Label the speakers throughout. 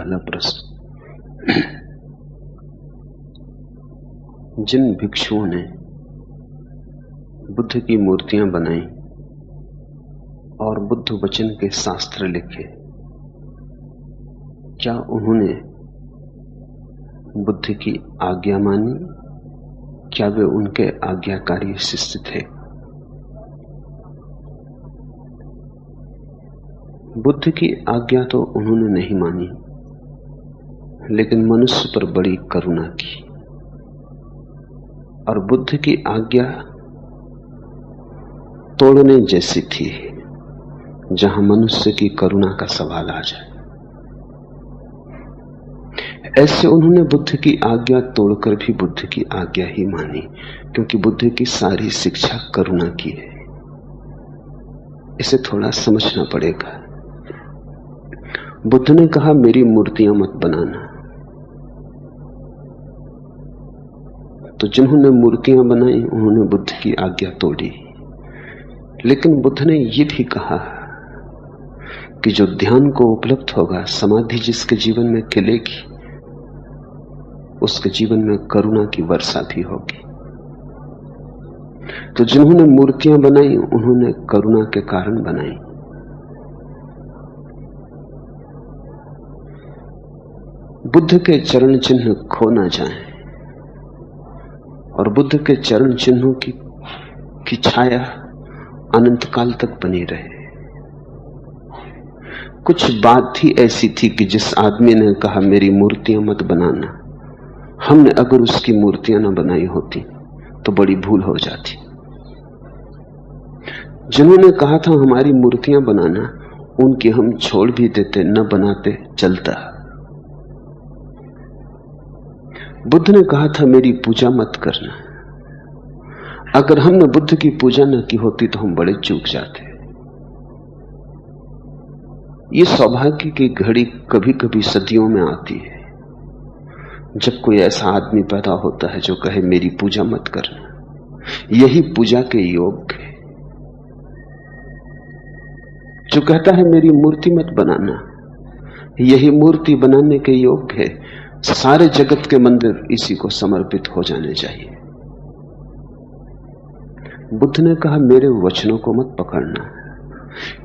Speaker 1: पहला प्रश्न, जिन भिक्षुओं ने बुद्ध की मूर्तियां बनाई और बुद्ध वचन के शास्त्र लिखे, क्या उन्होंने बुद्ध की आज्ञा मानी? क्या वे उनके आज्ञाकारी शिष्य थे? बुद्ध की आज्ञा तो उन्होंने नहीं मानी, लेकिन मनुष्य पर बड़ी करुणा की। और बुद्ध की आज्ञा तोड़ने जैसी थी, जहां मनुष्य की करुणा का सवाल आ जाए। ऐसे उन्होंने बुद्ध की आज्ञा तोड़कर भी बुद्ध की आज्ञा ही मानी, क्योंकि बुद्ध की सारी शिक्षा करुणा की है। इसे थोड़ा समझना पड़ेगा। बुद्ध ने कहा, मेरी मूर्तियां मत बनाना। तो जिन्होंने मूर्तियां बनाई उन्होंने बुद्ध की आज्ञा तोड़ी। लेकिन बुद्ध ने यह भी कहा कि जो ध्यान को उपलब्ध होगा, समाधि जिसके जीवन में खिलेगी, उसके जीवन में करुणा की वर्षा भी होगी। तो जिन्होंने मूर्तियां बनाई उन्होंने करुणा के कारण बनाई। बुद्ध के चरण चिन्ह खो ना जाएं और बुद्ध के चरण चिन्हों की छाया अनंत काल तक बनी रहे। कुछ बात ही ऐसी थी कि जिस आदमी ने कहा मेरी मूर्तियां मत बनाना, हमने अगर उसकी मूर्तियां न बनाई होती तो बड़ी भूल हो जाती। जिन्होंने कहा था हमारी मूर्तियां बनाना, उनकी हम छोड़ भी देते, न बनाते चलता। बुद्ध ने कहा था मेरी पूजा मत करना। अगर हमने बुद्ध की पूजा न की होती तो हम बड़े चूक जाते। ये सौभाग्य की घड़ी कभी कभी सदियों में आती है, जब कोई ऐसा आदमी पैदा होता है जो कहे मेरी पूजा मत करना। यही पूजा के योग है। जो कहता है मेरी मूर्ति मत बनाना, यही मूर्ति बनाने के योग है। सारे जगत के मंदिर इसी को समर्पित हो जाने चाहिए। बुद्ध ने कहा मेरे वचनों को मत पकड़ना,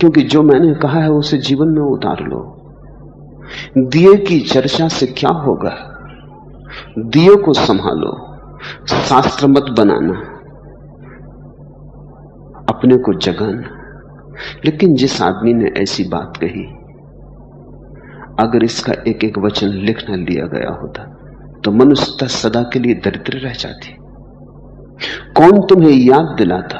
Speaker 1: क्योंकि जो मैंने कहा है उसे जीवन में उतार लो। दिए की चर्चा से क्या होगा? दिए को संभालो, शास्त्र मत बनाना, अपने को जगाना। लेकिन जिस आदमी ने ऐसी बात कही, अगर इसका एक एक वचन लिख न लिया गया होता तो मनुष्यता सदा के लिए दरिद्र रह जाती। कौन तुम्हें याद दिलाता,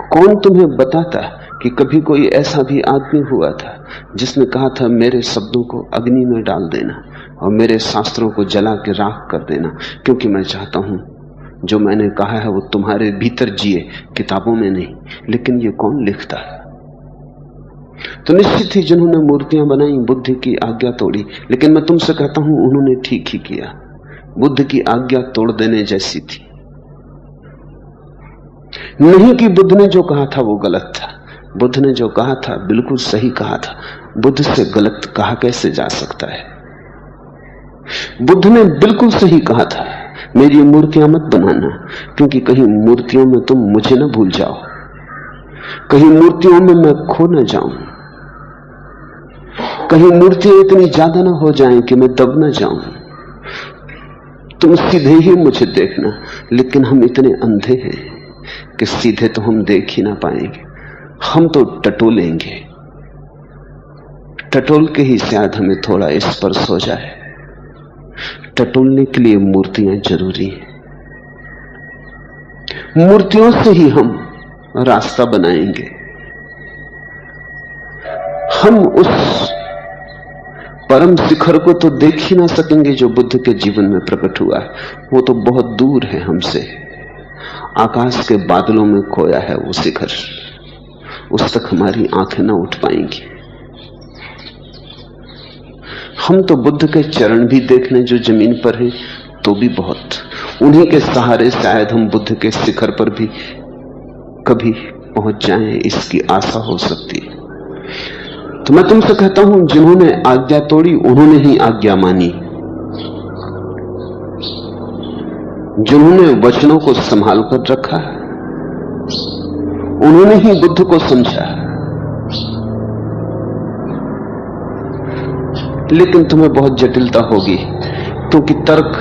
Speaker 1: कौन तुम्हें बताता कि कभी कोई ऐसा भी आदमी हुआ था जिसने कहा था मेरे शब्दों को अग्नि में डाल देना और मेरे शास्त्रों को जला के राख कर देना, क्योंकि मैं चाहता हूं जो मैंने कहा है वो तुम्हारे भीतर जिए, किताबों में नहीं। लेकिन ये कौन लिखता है? तो निश्चित ही जिन्होंने मूर्तियां बनाई बुद्ध की आज्ञा तोड़ी। लेकिन मैं तुमसे कहता हूं उन्होंने ठीक ही किया। बुद्ध की आज्ञा तोड़ देने जैसी थी। नहीं कि बुद्ध ने जो कहा था वो गलत था। बुद्ध ने जो कहा था बिल्कुल सही कहा था। बुद्ध से गलत कहा कैसे जा सकता है? बुद्ध ने बिल्कुल सही कहा था, मेरी मूर्तियां मत बनाना, क्योंकि कहीं मूर्तियों में तुम मुझे न भूल जाओ, कहीं मूर्तियों में मैं खो न जाऊं, कहीं मूर्तियां इतनी ज्यादा ना हो जाएं कि मैं दब न जाऊं। तुम सीधे ही मुझे देखना, लेकिन हम इतने अंधे हैं कि सीधे तो हम देख ही ना पाएंगे। हम तो टटोलेंगे, टटोल के ही शायद हमें थोड़ा स्पर्श हो जाए। टटोलने के लिए मूर्तियां जरूरी हैं। मूर्तियों से ही हम रास्ता बनाएंगे। हम उस परम शिखर को तो देख ही ना सकेंगे जो बुद्ध के जीवन में प्रकट हुआ है। वो तो बहुत दूर है हमसे, आकाश के बादलों में खोया है वो शिखर। उस तक हमारी आंखें ना उठ पाएंगी। हम तो बुद्ध के चरण भी देख लें जो जमीन पर है तो भी बहुत। उन्हीं के सहारे शायद हम बुद्ध के शिखर पर भी कभी पहुंच जाएं, इसकी आशा हो सकती है। तो मैं तुमसे कहता हूं, जिन्होंने आज्ञा तोड़ी उन्होंने ही आज्ञा मानी। जिन्होंने वचनों को संभाल कर रखा उन्होंने ही बुद्ध को समझा। लेकिन तुम्हें बहुत जटिलता होगी, क्योंकि तर्क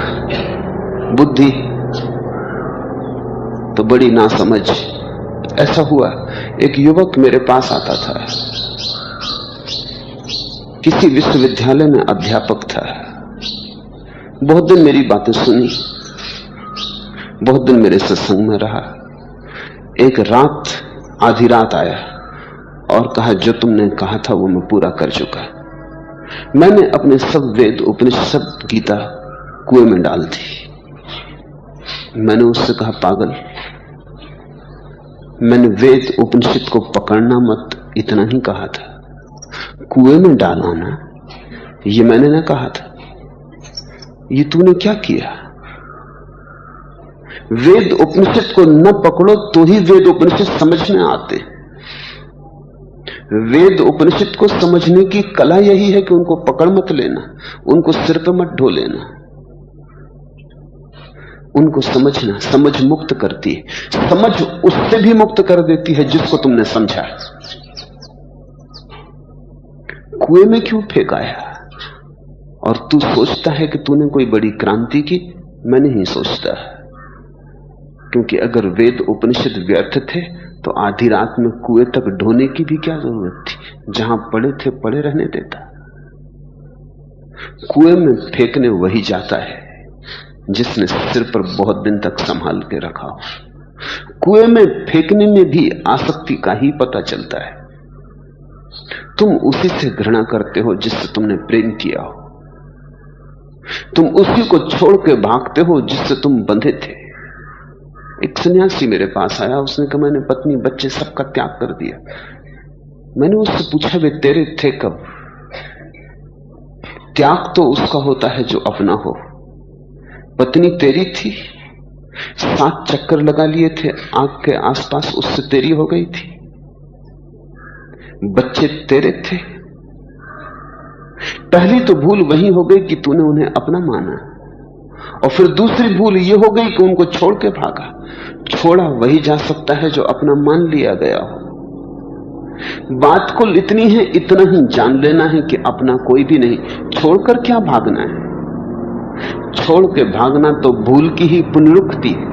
Speaker 1: बुद्धि तो बड़ी नासमझ। ऐसा हुआ, एक युवक मेरे पास आता था, किसी विश्वविद्यालय में अध्यापक था। बहुत दिन मेरी बातें सुनी, बहुत दिन मेरे सत्संग में रहा। एक रात, आधी रात आया और कहा, जो तुमने कहा था वो मैं पूरा कर चुका। मैंने अपने सब वेद उपनिषद गीता कुएं में डाल दी। मैंने उससे कहा, पागल, मैंने वेद उपनिषद को पकड़ना मत इतना ही कहा था, कुएं में डालना ये मैंने ना कहा था। ये तूने क्या किया? वेद उपनिषद को न पकड़ो तो ही वेद उपनिषद समझ में आते। वेद उपनिषद को समझने की कला यही है कि उनको पकड़ मत लेना, उनको सिर पे मत ढो लेना, उनको समझना। समझ मुक्त करती है, समझ उससे भी मुक्त कर देती है जिसको तुमने समझा। कुएं में क्यों फेंकाया? और तू सोचता है कि तूने कोई बड़ी क्रांति की? मैं नहीं सोचता, क्योंकि अगर वेद उपनिषद व्यर्थ थे तो आधी रात में कुएं तक ढोने की भी क्या जरूरत थी? जहां पड़े थे पड़े रहने देता। कुएं में फेंकने वही जाता है जिसने सिर पर बहुत दिन तक संभाल के रखा हो। कुएं में फेंकने में भी आसक्ति का ही पता चलता है। तुम उसी से घृणा करते हो जिससे तुमने प्रेम किया हो। तुम उसी को छोड़ के भागते हो जिससे तुम बंधे थे। एक सन्यासी मेरे पास आया, उसने कहा, मैंने पत्नी बच्चे सबका त्याग कर दिया। मैंने उससे पूछा, वे तेरे थे कब? त्याग तो उसका होता है जो अपना हो। पत्नी तेरी थी, 7 चक्कर लगा लिए थे आंख के आसपास, उससे तेरी हो गई थी। बच्चे तेरे थे। पहली तो भूल वही हो गई कि तूने उन्हें अपना माना, और फिर दूसरी भूल ये हो गई कि उनको छोड़ के भागा। छोड़ा वही जा सकता है जो अपना मान लिया गया हो। बात कुल इतनी है, इतना ही जान लेना है कि अपना कोई भी नहीं। छोड़कर क्या भागना है? छोड़ के भागना तो भूल की ही पुनरुक्ति है।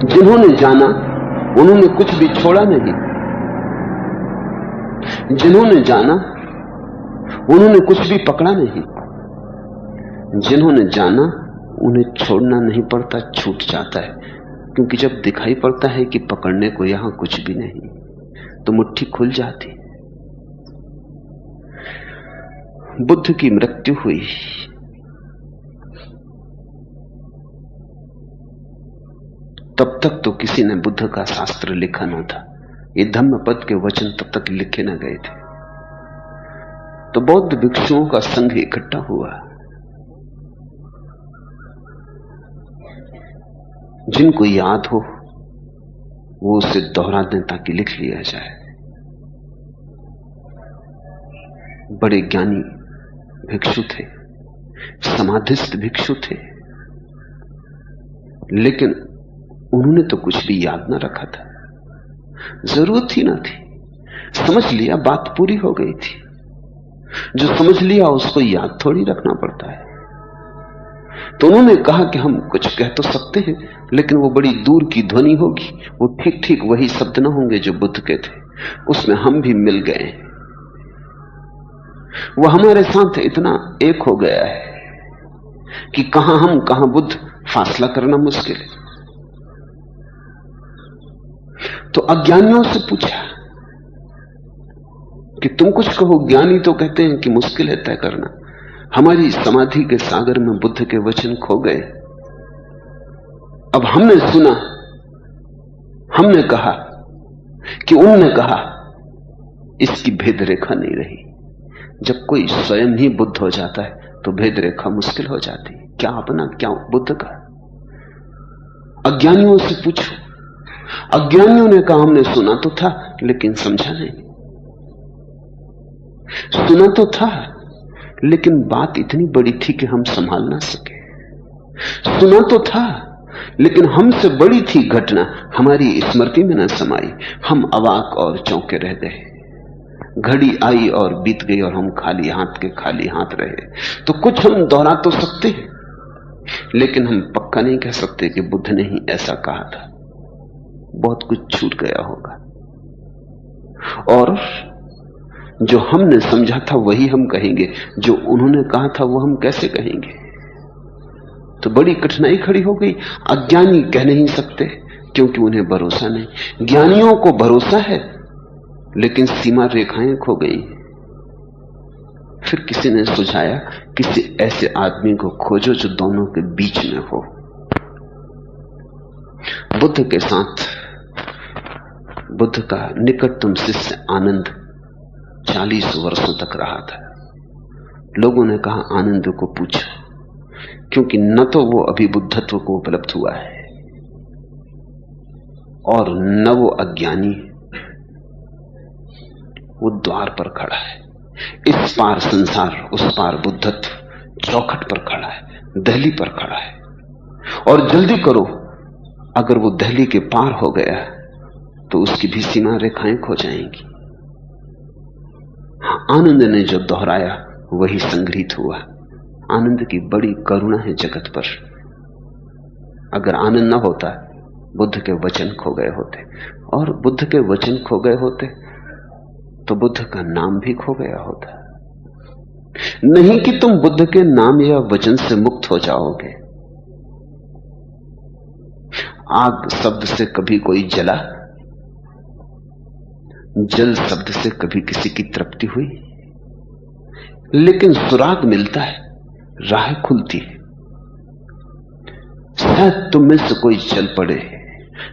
Speaker 1: जिन्होंने जाना उन्होंने कुछ भी छोड़ा नहीं। जिन्होंने जाना उन्होंने कुछ भी पकड़ा नहीं। जिन्होंने जाना उन्हें छोड़ना नहीं पड़ता, छूट जाता है। क्योंकि जब दिखाई पड़ता है कि पकड़ने को यहां कुछ भी नहीं, तो मुट्ठी खुल जाती। बुद्ध की मृत्यु हुई, तब तक तो किसी ने बुद्ध का शास्त्र लिखा न था। ये धम्मपद के वचन तब तक लिखे न गए थे। तो बौद्ध भिक्षुओं का संघ इकट्ठा हुआ। जिनको याद हो वो उसे दोहरा दें ताकि लिख लिया जाए। बड़े ज्ञानी भिक्षु थे, समाधिस्थ भिक्षु थे, लेकिन उन्होंने तो कुछ भी याद ना रखा था। जरूरत ही ना थी, समझ लिया, बात पूरी हो गई थी। जो समझ लिया उसको याद थोड़ी रखना पड़ता है। तो उन्होंने कहा कि हम कुछ कह तो सकते हैं, लेकिन वो बड़ी दूर की ध्वनि होगी, वो ठीक ठीक वही शब्द ना होंगे जो बुद्ध के थे। उसमें हम भी मिल गए, वो हमारे साथ इतना एक हो गया है कि कहां हम कहां बुद्ध, फासला करना मुश्किल है। तो अज्ञानियों से पूछा कि तुम कुछ कहो। ज्ञानी तो कहते हैं कि मुश्किल है तय करना। हमारी समाधि के सागर में बुद्ध के वचन खो गए। अब हमने सुना, हमने कहा कि उनने कहा, इसकी भेद रेखा नहीं रही। जब कोई स्वयं ही बुद्ध हो जाता है तो भेद रेखा मुश्किल हो जाती है। क्या अपना, क्या बुद्ध का? अज्ञानियों से पूछो। अज्ञानियों ने कहा, हमने सुना तो था लेकिन समझा नहीं। सुना तो था, लेकिन बात इतनी बड़ी थी कि हम संभाल ना सके। सुना तो था, लेकिन हमसे बड़ी थी घटना, हमारी स्मृति में न समाई। हम अवाक और चौंके रह गए। घड़ी आई और बीत गई और हम खाली हाथ के खाली हाथ रहे। तो कुछ हम दोहरा तो सकते हैं, लेकिन हम पक्का नहीं कह सकते कि बुद्ध ने ही ऐसा कहा था। बहुत कुछ छूट गया होगा, और जो हमने समझा था वही हम कहेंगे, जो उन्होंने कहा था वो हम कैसे कहेंगे। तो बड़ी कठिनाई खड़ी हो गई। अज्ञानी कह नहीं सकते क्योंकि उन्हें भरोसा नहीं। ज्ञानियों को भरोसा है, लेकिन सीमा रेखाएं खो गई। फिर किसी ने सुझाया, किसी ऐसे आदमी को खोजो जो दोनों के बीच में हो। बुद्ध के साथ बुद्ध का निकटतम शिष्य आनंद 40 वर्षों तक रहा था। लोगों ने कहा आनंद को पूछो, क्योंकि न तो वो अभी बुद्धत्व को उपलब्ध हुआ है और न वो अज्ञानी, वो द्वार पर खड़ा है। इस पार संसार, उस पार बुद्धत्व चौखट पर खड़ा है, दहली पर खड़ा है। और जल्दी करो, अगर वो दहली के पार हो गया तो उसकी भी सीमा रेखाएं खो जाएंगी। आनंद ने जो दोहराया वही संग्रहित हुआ। आनंद की बड़ी करुणा है जगत पर। अगर आनंद न होता, बुद्ध के वचन खो गए होते, और बुद्ध के वचन खो गए होते तो बुद्ध का नाम भी खो गया होता। नहीं कि तुम बुद्ध के नाम या वचन से मुक्त हो जाओगे। आग शब्द से कभी कोई जला, जल शब्द से कभी किसी की तृप्ति हुई, लेकिन सुराग मिलता है, राह खुलती है। शायद तुम में से कोई चल पड़े,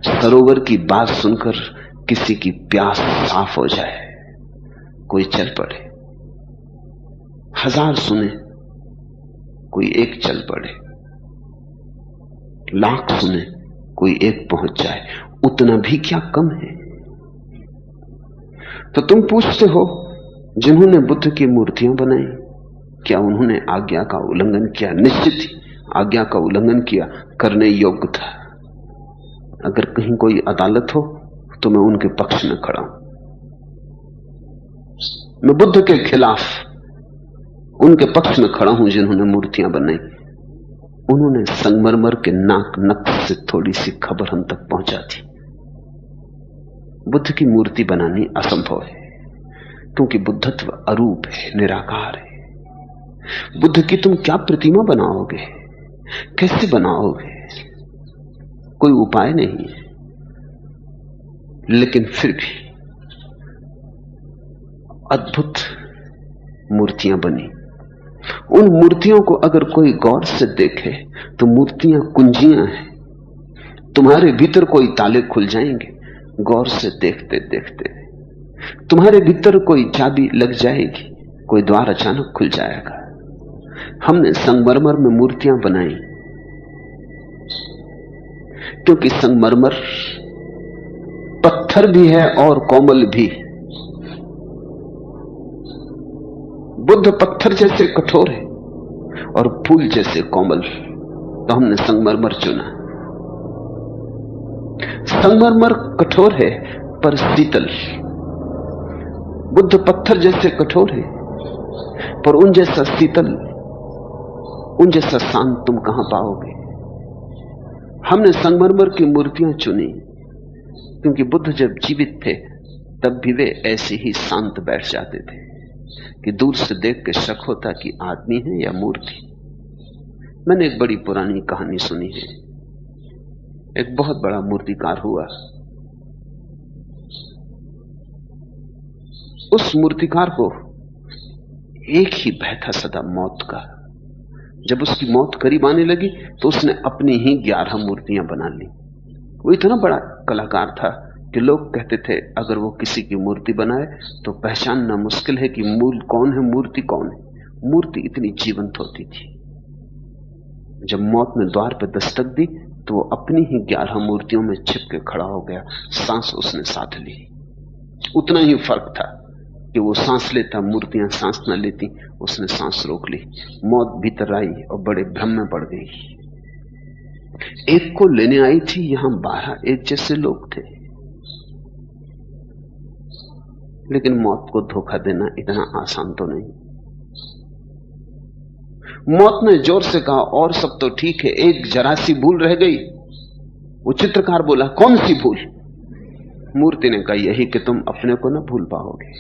Speaker 1: सरोवर की बात सुनकर किसी की प्यास साफ हो जाए। कोई चल पड़े, 1000 सुने, कोई एक चल पड़े, 1,00,000 सुने, कोई एक पहुंच जाए। उतना भी क्या कम है। तो तुम पूछते हो, जिन्होंने बुद्ध की मूर्तियां बनाई, क्या उन्होंने आज्ञा का उल्लंघन किया? निश्चित ही आज्ञा का उल्लंघन किया, करने योग्य था। अगर कहीं कोई अदालत हो तो मैं उनके पक्ष में खड़ा हूं। मैं बुद्ध के खिलाफ उनके पक्ष में खड़ा हूं जिन्होंने मूर्तियां बनाई। उन्होंने संगमरमर के नाक नक्श से थोड़ी सी खबर हम तक पहुंचा थी। बुद्ध की मूर्ति बनानी असंभव है, क्योंकि बुद्धत्व अरूप है, निराकार है। बुद्ध की तुम क्या प्रतिमा बनाओगे, कैसे बनाओगे? कोई उपाय नहीं है। लेकिन फिर भी अद्भुत मूर्तियां बनी। उन मूर्तियों को अगर कोई गौर से देखे तो मूर्तियां कुंजियां हैं। तुम्हारे भीतर कोई ताले खुल जाएंगे गौर से देखते देखते। तुम्हारे भीतर कोई चाबी लग जाएगी, कोई द्वार अचानक खुल जाएगा। हमने संगमरमर में मूर्तियां बनाई क्योंकि संगमरमर पत्थर भी है और कोमल भी। बुद्ध पत्थर जैसे कठोर है और फूल जैसे कोमल, तो हमने संगमरमर चुना। संगमरमर कठोर है पर शीतल। बुद्ध पत्थर जैसे कठोर है पर उन जैसा शीतल, उन जैसा शांत तुम कहां पाओगे। हमने संगमरमर की मूर्तियां चुनी क्योंकि बुद्ध जब जीवित थे तब भी वे ऐसे ही शांत बैठ जाते थे कि दूर से देख के शक होता कि आदमी है या मूर्ति। मैंने एक बड़ी पुरानी कहानी सुनी है। एक बहुत बड़ा मूर्तिकार हुआ। उस मूर्तिकार को एक ही भय था सदा, मौत का। जब उसकी मौत करीब आने लगी तो उसने अपनी ही 11 मूर्तियां बना ली। वो इतना बड़ा कलाकार था कि लोग कहते थे अगर वो किसी की मूर्ति बनाए तो पहचानना मुश्किल है कि मूल कौन है, मूर्ति कौन है। मूर्ति इतनी जीवंत होती थी। जब मौत ने द्वार पर दस्तक दी तो वो अपनी ही 11 मूर्तियों में छिप के खड़ा हो गया। सांस उसने साथ ली। उतना ही फर्क था कि वो सांस लेता, मूर्तियां सांस न लेती, उसने सांस रोक ली। मौत भीतर आई और बड़े भ्रम में पड़ गई। एक को लेने आई थी, यहां 12 एक जैसे लोग थे। लेकिन मौत को धोखा देना इतना आसान तो नहीं। मौत ने जोर से कहा, और सब तो ठीक है, एक जरा सी भूल रह गई। वो चित्रकार बोला, कौन सी भूल? मूर्ति ने कहा, यही कि तुम अपने को न भूल पाओगे।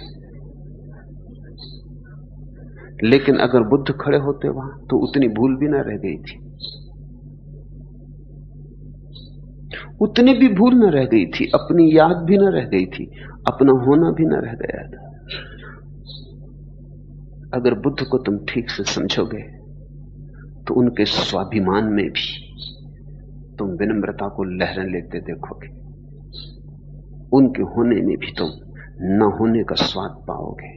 Speaker 1: लेकिन अगर बुद्ध खड़े होते वहां तो उतनी भूल भी न रह गई थी, उतनी भी भूल न रह गई थी, अपनी याद भी न रह गई थी, अपना होना भी न रह गया था। अगर बुद्ध को तुम ठीक से समझोगे तो उनके स्वाभिमान में भी तुम विनम्रता को लहरें लेते देखोगे, उनके होने में भी तुम न होने का स्वाद पाओगे।